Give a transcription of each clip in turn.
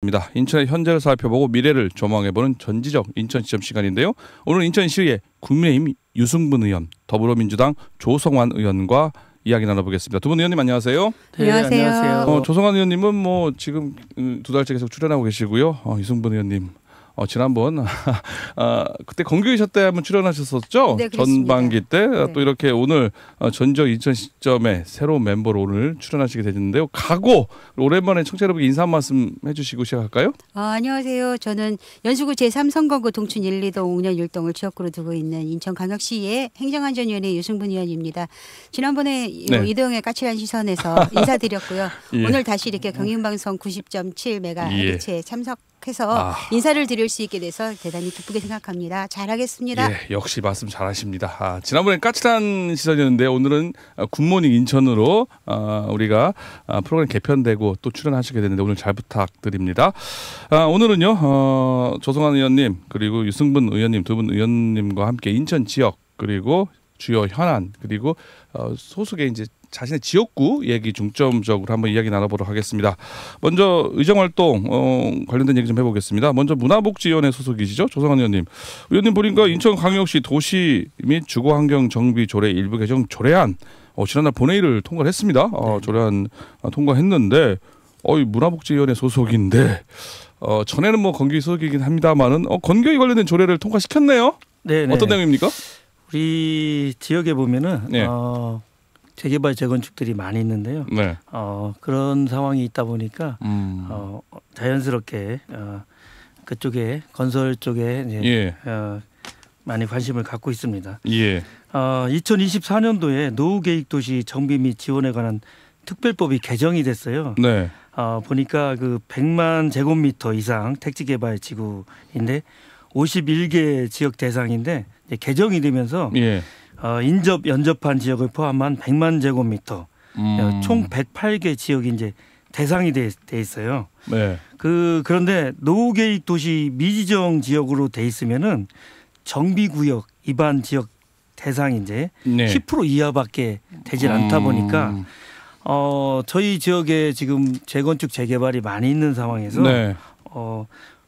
입니다. 인천의 현재를 살펴보고 미래를 조망해보는 전지적 인천 시점 시간인데요. 오늘 인천시의 국민의힘 유승분 의원, 더불어민주당 조성환 의원과 이야기 나눠보겠습니다. 두 분 의원님 안녕하세요. 네, 안녕하세요. 조성환 의원님은 뭐 지금 두 달째 계속 출연하고 계시고요. 유승분 의원님 지난번 그때 건교이사 때 한번 출연하셨었죠? 네, 전반기 때 네. 또 이렇게 오늘 전적 인천 시점에 새로운 멤버로 오늘 출연하시게 되는데요. 각오 오랜만에 청취자 여러분께 인사 한 말씀 해주시고 시작할까요? 안녕하세요. 저는 연수구 제3선거구 동춘 1, 2동 5년 율동을 지역구로 두고 있는 인천광역시의 행정안전위원회 유승분 의원입니다. 지난번에 이동의 까칠한 시선에서 인사드렸고요. 예. 오늘 다시 이렇게 경인방송 90.7MHz에 참석해서 인사를 드릴 수 있게 돼서 대단히 기쁘게 생각합니다. 잘하겠습니다. 예, 역시 말씀 잘하십니다. 지난번에 까칠한 시선이었는데 오늘은 굿모닝 인천으로 우리가 프로그램 개편되고 또 출연하시게 됐는데 오늘 잘 부탁드립니다. 오늘은요 조성환 의원님 그리고 유승분 의원님 두 분 의원님과 함께 인천 지역 그리고 주요 현안 그리고 소속의 이제 자신의 지역구 얘기 중점적으로 한번 이야기 나눠보도록 하겠습니다. 먼저 의정활동 관련된 얘기 좀 해보겠습니다. 먼저 문화복지위원회 소속이시죠? 조성환 의원님. 의원님 보니까 인천광역시 도시 및 주거환경정비조례 일부 개정 조례안 지난날 본회의를 통과를 했습니다. 조례안 통과했는데 문화복지위원회 소속인데 전에는 뭐 건교위 소속이긴 합니다만은 건교위 관련된 조례를 통과시켰네요. 네. 어떤 내용입니까? 우리 지역에 보면은 네. 재개발 재건축들이 많이 있는데요. 네. 그런 상황이 있다 보니까 자연스럽게 그쪽에 건설 쪽에 이제 많이 관심을 갖고 있습니다. 예. 2024년도에 노후계획도시 정비 및 지원에 관한 특별법이 개정이 됐어요. 네. 보니까 그 100만 제곱미터 이상 택지개발 지구인데 51개 지역 대상인데 이제 개정이 되면서 인접 연접한 지역을 포함한 100만 제곱미터 총 108개 지역이 이제 대상이 돼 있어요. 네. 그런데 노후계획 도시 미지정 지역으로 돼 있으면은 정비구역 위반 지역 대상이 이제 10% 이하밖에 되질 않다 보니까 저희 지역에 지금 재건축 재개발이 많이 있는 상황에서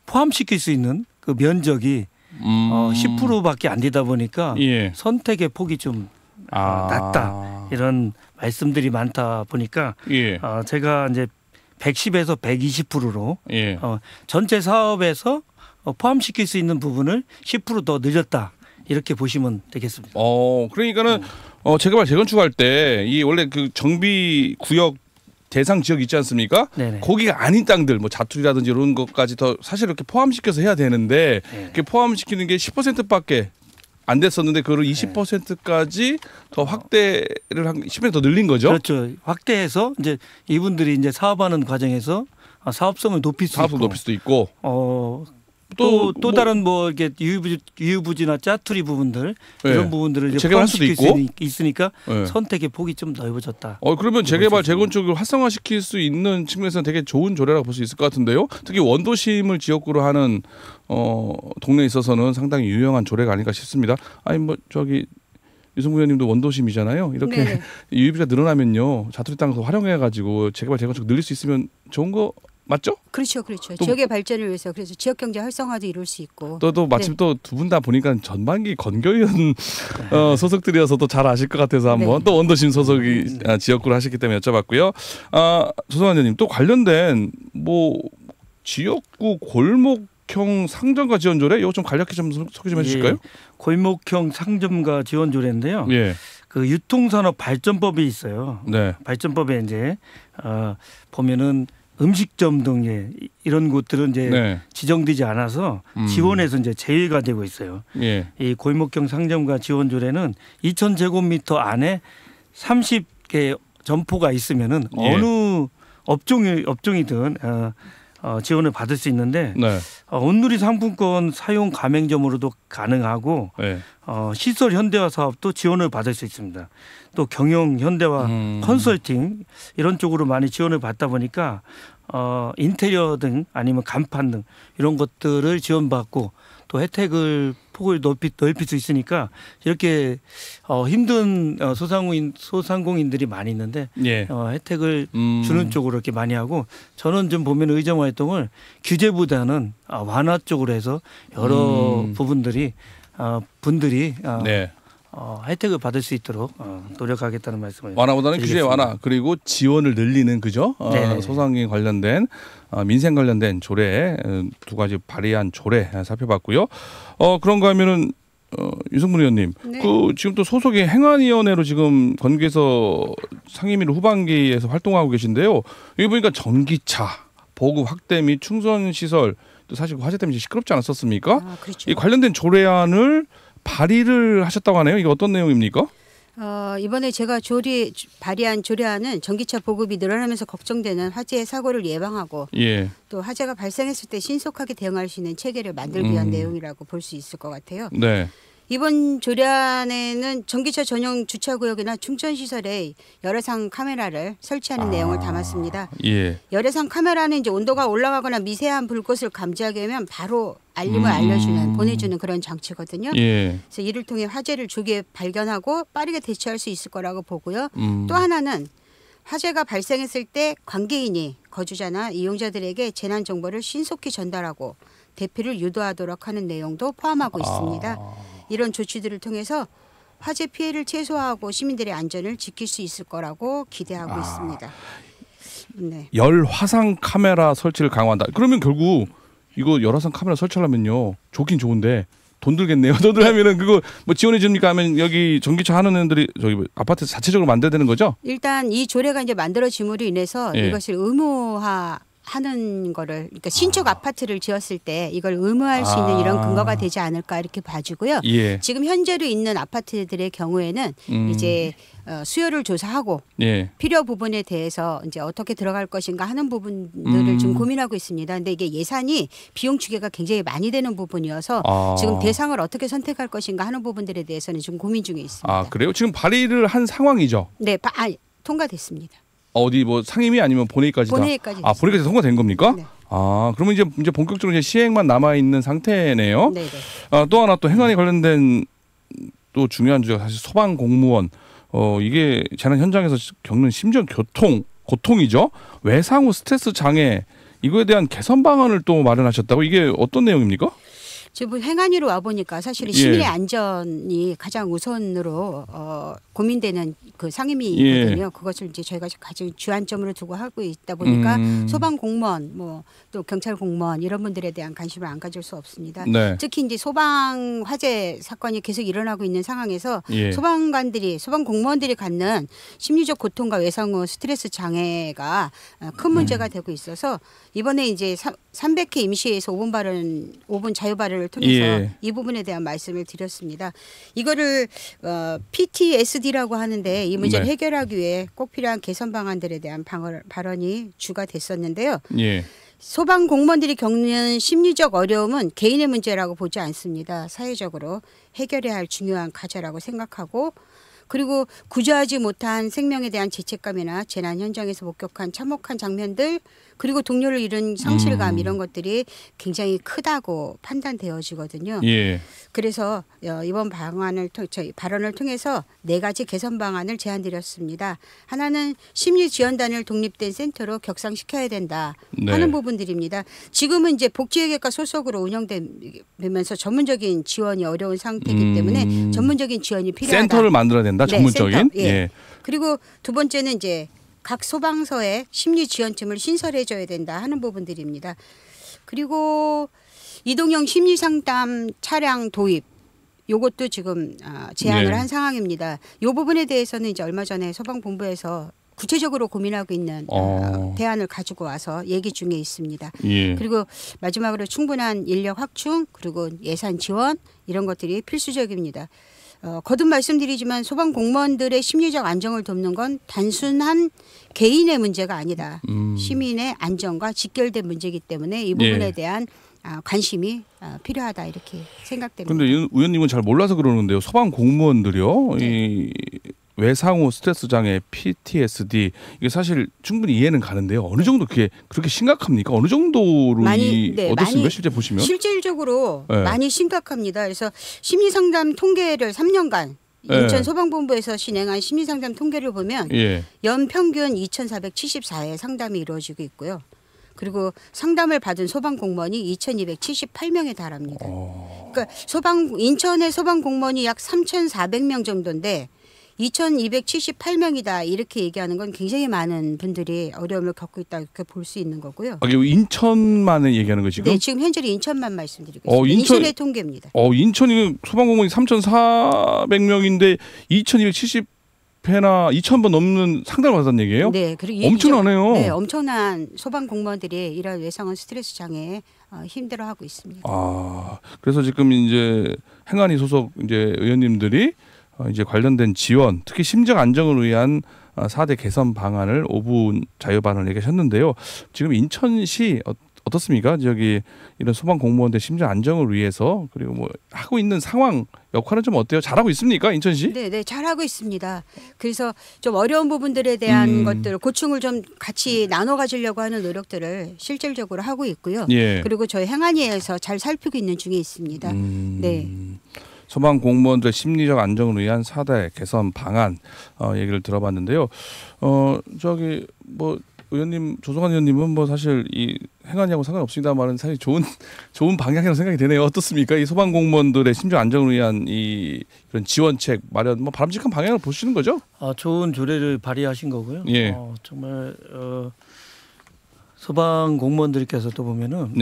포함시킬 수 있는 그 면적이 10%밖에 안 되다 보니까 선택의 폭이 좀 낮다 이런 말씀들이 많다 보니까 제가 이제 110에서 120%로 전체 사업에서 포함시킬 수 있는 부분을 10% 더 늘렸다 이렇게 보시면 되겠습니다. 그러니까는 재개발 재건축할 때 이 원래 그 정비 구역 대상 지역 있지 않습니까? 네네. 거기가 아닌 땅들 뭐 자투리라든지 이런 것까지 더 사실 이렇게 포함시켜서 해야 되는데 이렇게 포함시키는 게 10%밖에 안 됐었는데 그걸 20%까지 더 확대를 한 10% 더 늘린 거죠? 그렇죠. 확대해서 이제 이분들이 이제 사업하는 과정에서 사업성을 높일 수도 있고 또 다른 뭐 이렇게 유유부지나 짜투리 부분들 이런 부분들을 재개발할 수도 있으니까 선택의 폭이 좀 넓어졌다. 그러면 재개발 재건축을 활성화시킬 수 있는 측면에서는 되게 좋은 조례라고 볼 수 있을 것 같은데요. 특히 원도심을 지역구로 하는 동네에 있어서는 상당히 유용한 조례가 아닐까 싶습니다. 아니 뭐 저기 유승분 의원님도 원도심이잖아요. 이렇게 유유부지가 늘어나면요 자투리 땅을 더 활용해가지고 재개발 재건축 늘릴 수 있으면 좋은 거. 맞죠? 그렇죠. 지역의 발전을 위해서 그래서 지역 경제 활성화도 이룰 수 있고. 또 마침 또 두 분 다 보니까 전반기 건교위원 소속들이어서 또 잘 아실 것 같아서 한번 또 원도심 소속이 지역구를 하셨기 때문에 여쭤봤고요. 조성환 의원님 또 관련된 뭐 지역구 골목형 상점가 지원조례 이거 좀 간략히 좀 소개 좀 해주실까요? 골목형 상점가 지원조례인데요. 그 유통산업 발전법이 있어요. 발전법에 이제 보면은 음식점 등 이런 곳들은 이제 지정되지 않아서 지원에서 이제 제외가 되고 있어요. 이 골목형 상점가 지원조례는 2,000제곱미터 안에 30개 점포가 있으면은 어느 업종이든 지원을 받을 수 있는데 온누리 상품권 사용 가맹점으로도 가능하고 시설 현대화 사업도 지원을 받을 수 있습니다. 또 경영 현대화 컨설팅 이런 쪽으로 많이 지원을 받다 보니까 인테리어 등 아니면 간판 등 이런 것들을 지원받고 또 혜택을 폭을 넓힐 수 있으니까 이렇게 힘든 소상공인들이 많이 있는데 예. 혜택을 주는 쪽으로 이렇게 많이 하고 저는 좀 보면 의정 활동을 규제보다는 완화 쪽으로 해서 여러 부분들이 분들이 네. 혜택을 받을 수 있도록 노력하겠다는 말씀을 완화보다는 드리겠습니다. 규제 완화 그리고 지원을 늘리는 그죠? 소상공인 관련된 민생 관련된 조례 두 가지 발의한 조례 살펴봤고요. 그런가 하면은 유승문 의원님, 네. 지금 또 소속의 행안위원회로 지금 건국에서 상임위로 후반기에서 활동하고 계신데요. 여기 보니까 전기차 보급 확대 및 충전 시설 또 사실 화재 때문에 시끄럽지 않았었습니까? 그렇죠. 이 관련된 조례안을 발의를 하셨다고 하네요. 이게 어떤 내용입니까? 이번에 제가 발의한 조례안은 전기차 보급이 늘어나면서 걱정되는 화재 사고를 예방하고 예. 또 화재가 발생했을 때 신속하게 대응할 수 있는 체계를 만들기 위한 내용이라고 볼 수 있을 것 같아요. 네. 이번 조례안에는 전기차 전용 주차구역이나 충전시설에 열화상 카메라를 설치하는 내용을 담았습니다. 예. 열화상 카메라는 이제 온도가 올라가거나 미세한 불꽃을 감지하게 하면 바로 알림을 보내주는 그런 장치거든요. 예. 그래서 이를 통해 화재를 조기에 발견하고 빠르게 대처할 수 있을 거라고 보고요. 또 하나는 화재가 발생했을 때 관계인이 거주자나 이용자들에게 재난 정보를 신속히 전달하고 대피를 유도하도록 하는 내용도 포함하고 있습니다. 이런 조치들을 통해서 화재 피해를 최소화하고 시민들의 안전을 지킬 수 있을 거라고 기대하고 있습니다. 네. 열화상 카메라 설치를 강화한다. 그러면 결국 이거 열화상 카메라 설치하려면요. 좋긴 좋은데 돈 들겠네요. 돈 들하면은 그거 뭐 지원해 줍니까? 하면 여기 전기차 하는 애들이 저기 아파트 자체적으로 만들어야 되는 거죠? 일단 이 조례가 이제 만들어짐으로 인해서 이것을 의무화 하는 거를 그러니까 신축 아파트를 지었을 때 이걸 의무화할 수 있는 이런 근거가 되지 않을까 이렇게 봐주고요. 예. 지금 현재로 있는 아파트들의 경우에는 이제 수요를 조사하고 필요 부분에 대해서 이제 어떻게 들어갈 것인가 하는 부분들을 좀 고민하고 있습니다. 근데 이게 예산이 비용 추계가 굉장히 많이 되는 부분이어서 지금 대상을 어떻게 선택할 것인가 하는 부분들에 대해서는 좀 고민 중에 있습니다. 아, 그래요? 지금 발의를 한 상황이죠? 네, 통과됐습니다. 어디 뭐 상임위 아니면 본회의까지 본회의까지. 본회의까지 통과된 겁니까? 네. 그러면 이제 본격적으로 이제 시행만 남아 있는 상태네요. 네. 또 하나 또 행안위 관련된 또 중요한 주제가 사실 소방 공무원. 이게 재난 현장에서 겪는 심정 고통이죠. 외상 후 스트레스 장애 이거에 대한 개선 방안을 또 마련하셨다고. 이게 어떤 내용입니까? 지금 행안위로 와 보니까 사실은 시민의 안전이 가장 우선으로 고민되는 그 상임위거든요. 그것을 이제 저희가 가장 주안점으로 두고 하고 있다 보니까 소방 공무원, 뭐 또 경찰 공무원 이런 분들에 대한 관심을 안 가질 수 없습니다. 네. 특히 이제 소방 화재 사건이 계속 일어나고 있는 상황에서 소방 공무원들이 갖는 심리적 고통과 외상 후 스트레스 장애가 큰 문제가 되고 있어서 이번에 이제 300회 임시회에서 5분 자유 발언을 통해서 이 부분에 대한 말씀을 드렸습니다. 이거를 PTSD라고 하는데 이 문제를 해결하기 위해 꼭 필요한 개선 방안들에 대한 발언이 주가 됐었는데요. 소방 공무원들이 겪는 심리적 어려움은 개인의 문제라고 보지 않습니다. 사회적으로 해결해야 할 중요한 과제라고 생각하고 그리고 구조하지 못한 생명에 대한 죄책감이나 재난 현장에서 목격한 참혹한 장면들 그리고 동료를 잃은 상실감 이런 것들이 굉장히 크다고 판단되어지거든요. 그래서 이번 저희 발언을 통해서 4가지 개선 방안을 제안드렸습니다. 하나는 심리지원단을 독립된 센터로 격상시켜야 된다 하는 부분들입니다. 지금은 이제 복지회계과 소속으로 운영되면서 전문적인 지원이 어려운 상태이기 때문에 전문적인 지원이 필요하다. 센터를 만들어야 된다. 전문적인. 센터. 그리고 두 번째는 이제 각 소방서에 심리지원팀을 신설해줘야 된다 하는 부분들입니다. 그리고 이동형 심리상담 차량 도입 요것도 지금 제안을 한 상황입니다. 이 부분에 대해서는 이제 얼마 전에 소방본부에서 구체적으로 고민하고 있는 대안을 가지고 와서 얘기 중에 있습니다. 그리고 마지막으로 충분한 인력 확충 그리고 예산 지원 이런 것들이 필수적입니다. 거듭 말씀드리지만 소방 공무원들의 심리적 안정을 돕는 건 단순한 개인의 문제가 아니다. 시민의 안전과 직결된 문제이기 때문에 이 부분에 대한 관심이 필요하다 이렇게 생각됩니다. 그런데 의원님은 잘 몰라서 그러는데요. 소방 공무원들이요. 이 외상후 스트레스 장애, PTSD 이게 사실 충분히 이해는 가는데요. 어느 정도 그렇게 심각합니까? 어느 정도로 어떻습니까? 실제 보시면 실질적으로 많이 심각합니다. 그래서 심리상담 통계를 3년간 인천 소방본부에서 진행한 심리상담 통계를 보면 연평균 2,474회 상담이 이루어지고 있고요. 그리고 상담을 받은 소방 공무원이 2,278명에 달합니다. 그러니까 인천의 소방 공무원이 약 3,400명 정도인데 2,278명이다 이렇게 얘기하는 건 굉장히 많은 분들이 어려움을 겪고 있다 이렇게 볼 수 있는 거고요. 인천만을 얘기하는 거 지금? 네, 지금 현재 인천만 말씀드리고 있습니다. 인천의 통계입니다. 인천이 소방공무원이 3,400명인데 2,270회나 2,000번 넘는 상담을 받았다는 얘기예요? 네, 그리고 엄청나네요. 네, 엄청난 소방 공무원들이 이런 외상후 스트레스 장애에 힘들어하고 있습니다. 그래서 지금 이제 행안위 소속 이제 의원님들이 이제 관련된 지원, 특히 심적 안정을 위한 4대 개선 방안을 5분 자유반을 얘기하셨는데요. 지금 인천시 어떻습니까? 이런 소방 공무원들 심적 안정을 위해서 그리고 뭐 하고 있는 상황 역할은 좀 어때요? 잘하고 있습니까? 인천시? 네, 잘하고 있습니다. 그래서 좀 어려운 부분들에 대한 것들, 고충을 좀 같이 나눠 가지려고 하는 노력들을 실질적으로 하고 있고요. 그리고 저희 행안위에서 잘 살피고 있는 중에 있습니다. 네. 소방 공무원들의 심리적 안정을 위한 4대 개선 방안 얘기를 들어봤는데요. 의원님 조성환 의원님은 뭐 사실 이 행안위하고 상관없습니다만은 사실 좋은 방향이라고 생각이 되네요. 어떻습니까? 이 소방 공무원들의 심적 안정을 위한 이런 지원책 마련 뭐 바람직한 방향을 보시는 거죠? 좋은 조례를 발의하신 거고요. 정말 소방 공무원들께서도 보면은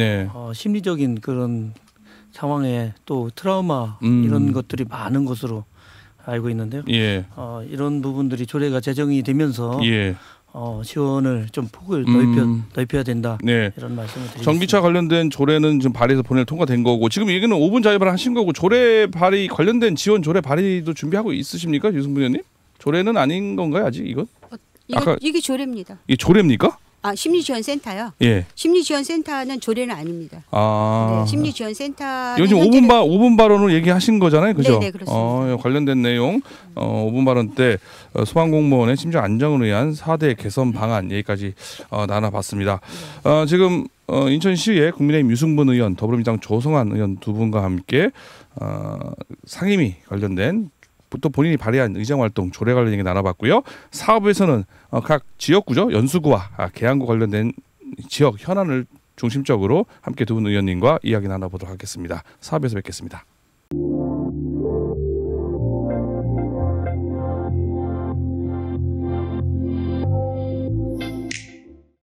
심리적인 그런 상황에 또 트라우마 이런 것들이 많은 것으로 알고 있는데요. 이런 부분들이 조례가 제정이 되면서 지원을 좀 폭을 넓혀야 된다. 이런 말씀을 드리겠습니다. 전기차 관련된 조례는 지금 발의해서 통과된 거고 지금 얘기는 5분 자유발언 하신 거고 조례 발의 관련된 지원 조례 발의도 준비하고 있으십니까? 유승분 의원님? 조례는 아닌 건가요 아직 이건? 이게 조례입니다. 이게 조례입니까? 심리지원센터요. 심리지원센터는 조례는 아닙니다. 네, 심리지원센터 요즘 5분 발언을 얘기하신 거잖아요, 그죠? 네, 그렇습니다. 관련된 내용 5분 발언 때 소방공무원의 심적 안정을 위한 4대 개선 방안 얘기까지 나눠봤습니다. 지금 인천시의 국민의힘 유승분 의원, 더불어민주당 조성환 의원 두 분과 함께 상임위 관련된 또 본인이 발의한 의정활동 조례 관련 얘기 나눠봤고요. 사업에서는 각 지역구죠. 연수구와 계양구 관련된 지역 현안을 중심적으로 함께 두 분 의원님과 이야기 나눠보도록 하겠습니다. 사업에서 뵙겠습니다.